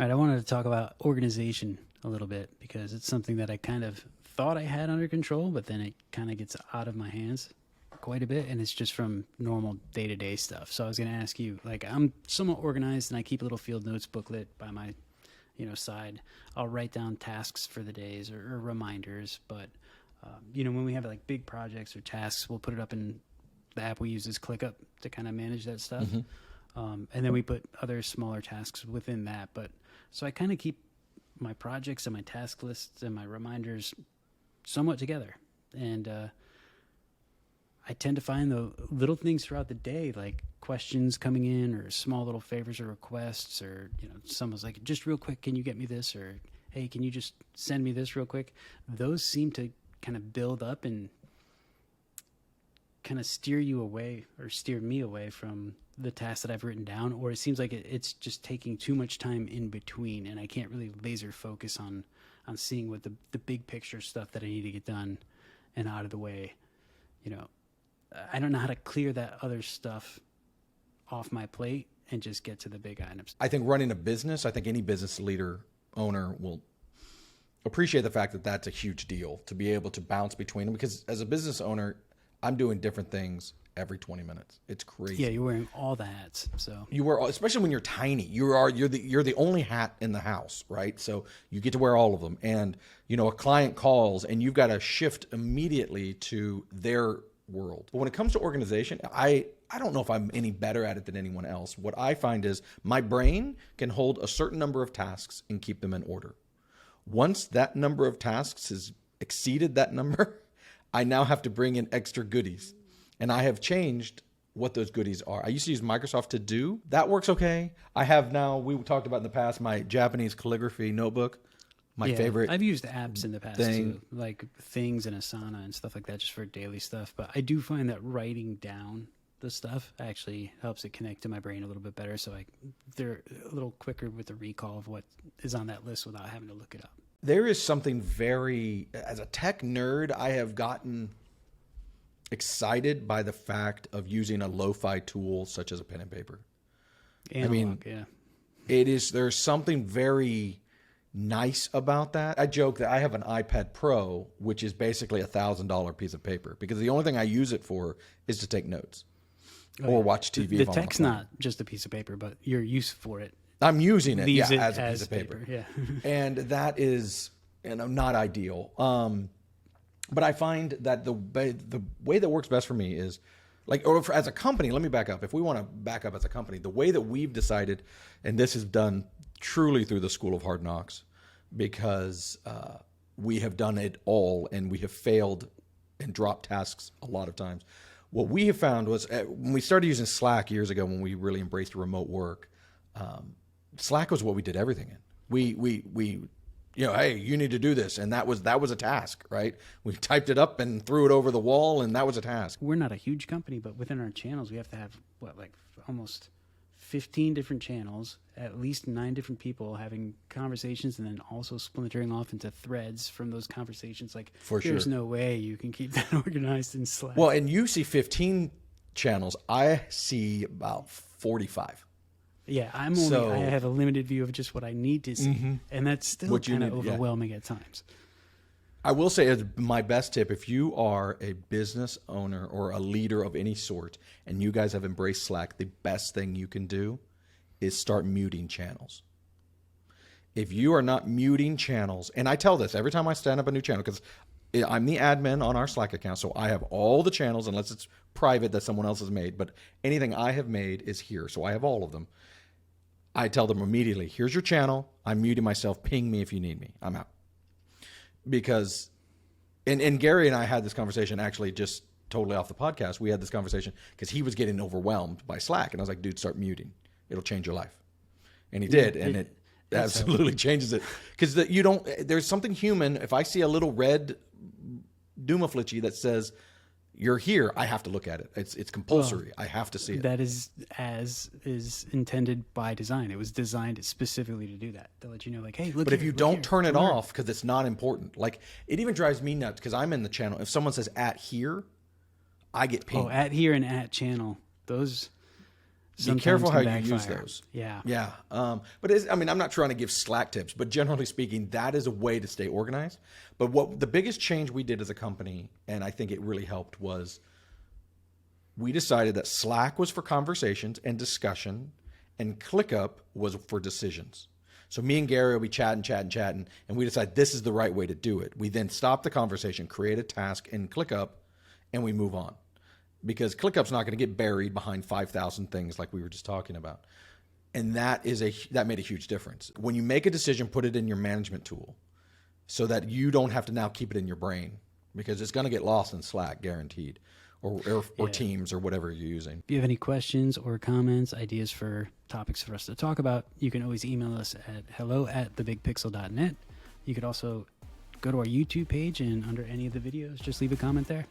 All right, I wanted to talk about organization a little bit because it's something that I kind of thought I had under control, but then it kind of gets out of my hands quite a bit, and it's just from normal day-to-day stuff. So I was going to ask you, like, I'm somewhat organized, and I keep a little field notes booklet by my, side. I'll write down tasks for the days or reminders, but when we have like big projects or tasks, we'll put it up in the app we use is ClickUp to kind of manage that stuff. And then we put other smaller tasks within that. But so I kind of keep my projects and my task lists and my reminders somewhat together. And I tend to find the little things throughout the day, like questions coming in or small little favors or requests, or, someone's like, just real quick, can you get me this? Or, hey, can you just send me this real quick? Those seem to kind of build up and kind of steer you away or steer me away from the task that I've written down, or it seems like it's just taking too much time in between, and I can't really laser focus on seeing what the big picture stuff that I need to get done and out of the way. I don't know how to clear that other stuff off my plate and just get to the big items. I think running a business, I think any business leader, owner will appreciate the fact that that's a huge deal to be able to bounce between them, because as a business owner, I'm doing different things every 20 minutes. It's crazy. Yeah, you're wearing all the hats. So you wear, especially when you're tiny, you're the only hat in the house, right? So you get to wear all of them. And a client calls and you've got to shift immediately to their world. But when it comes to organization, I don't know if I'm any better at it than anyone else. What I find is my brain can hold a certain number of tasks and keep them in order. Once that number of tasks has exceeded that number, I now have to bring in extra goodies. And I have changed what those goodies are. I used to use Microsoft To Do. That works okay. I have now, we talked about in the past, my Japanese calligraphy notebook, my favorite. I've used apps in the past too, like Things and Asana and stuff like that, just for daily stuff. But I do find that writing down the stuff actually helps it connect to my brain a little bit better. So they're a little quicker with the recall of what is on that list without having to look it up. There is something as a tech nerd, I have gotten excited by the fact of using a lo-fi tool such as a pen and paper. Analog, there's something very nice about that. I joke that I have an iPad Pro, which is basically $1,000 piece of paper, because the only thing I use it for is to take notes or watch TV. The tech's not just a piece of paper, but your use for it. I'm using it, it as a piece of paper. Yeah. And that is not ideal. But I find that the way that works best for me is as a company, let me back up. If we want to back up as a company, the way that we've decided, and this is done truly through the School of Hard Knocks, because we have done it all and we have failed and dropped tasks a lot of times. What we have found was when we started using Slack years ago, when we really embraced remote work, Slack was what we did everything in. We hey, you need to do this. And that was a task, right? We typed it up and threw it over the wall, and that was a task. We're not a huge company, but within our channels, we have to have almost 15 different channels, at least 9 different people having conversations, and then also splintering off into threads from those conversations. There's no way you can keep that organized in Slack. Well, and you see 15 channels. I see about 45. Yeah, I have a limited view of just what I need to see, and that's still kind of overwhelming at times. I will say, as my best tip, if you are a business owner or a leader of any sort, and you guys have embraced Slack, the best thing you can do is start muting channels. If you are not muting channels, and I tell this every time I stand up a new channel, because I'm the admin on our Slack account, so I have all the channels, unless it's private that someone else has made, but anything I have made is here, so I have all of them. I tell them immediately, here's your channel. I'm muting myself. Ping me if you need me. I'm out. Because, and Gary and I had this conversation actually just totally off the podcast. We had this conversation because he was getting overwhelmed by Slack. And I was like, dude, start muting. It'll change your life. And he did. And it absolutely changes it. Because there's something human. If I see a little red doomaflichi that says, you're here, I have to look at it. It's compulsory. I have to see it. That is intended by design. It was designed specifically to do that, to let you know, hey, look. But if you don't turn it off because it's not important, it even drives me nuts because I'm in the channel. If someone says @ here, I get pinged. @ here and @ channel, those sometimes careful how can you use backfire. those. Yeah. Yeah. But it's, I mean, I'm not trying to give Slack tips, but generally speaking, that is a way to stay organized. But what the biggest change we did as a company, and I think it really helped, was we decided that Slack was for conversations and discussion, and ClickUp was for decisions. So me and Gary will be chatting, and we decide this is the right way to do it. We then stop the conversation, create a task in ClickUp, and we move on. Because ClickUp's not going to get buried behind 5,000 things like we were just talking about. And that made a huge difference. When you make a decision, put it in your management tool so that you don't have to now keep it in your brain, because it's going to get lost in Slack, guaranteed, or Teams or whatever you're using. If you have any questions or comments, ideas for topics for us to talk about, you can always email us at hello@thebigpixel.net. You could also go to our YouTube page, and under any of the videos, just leave a comment there.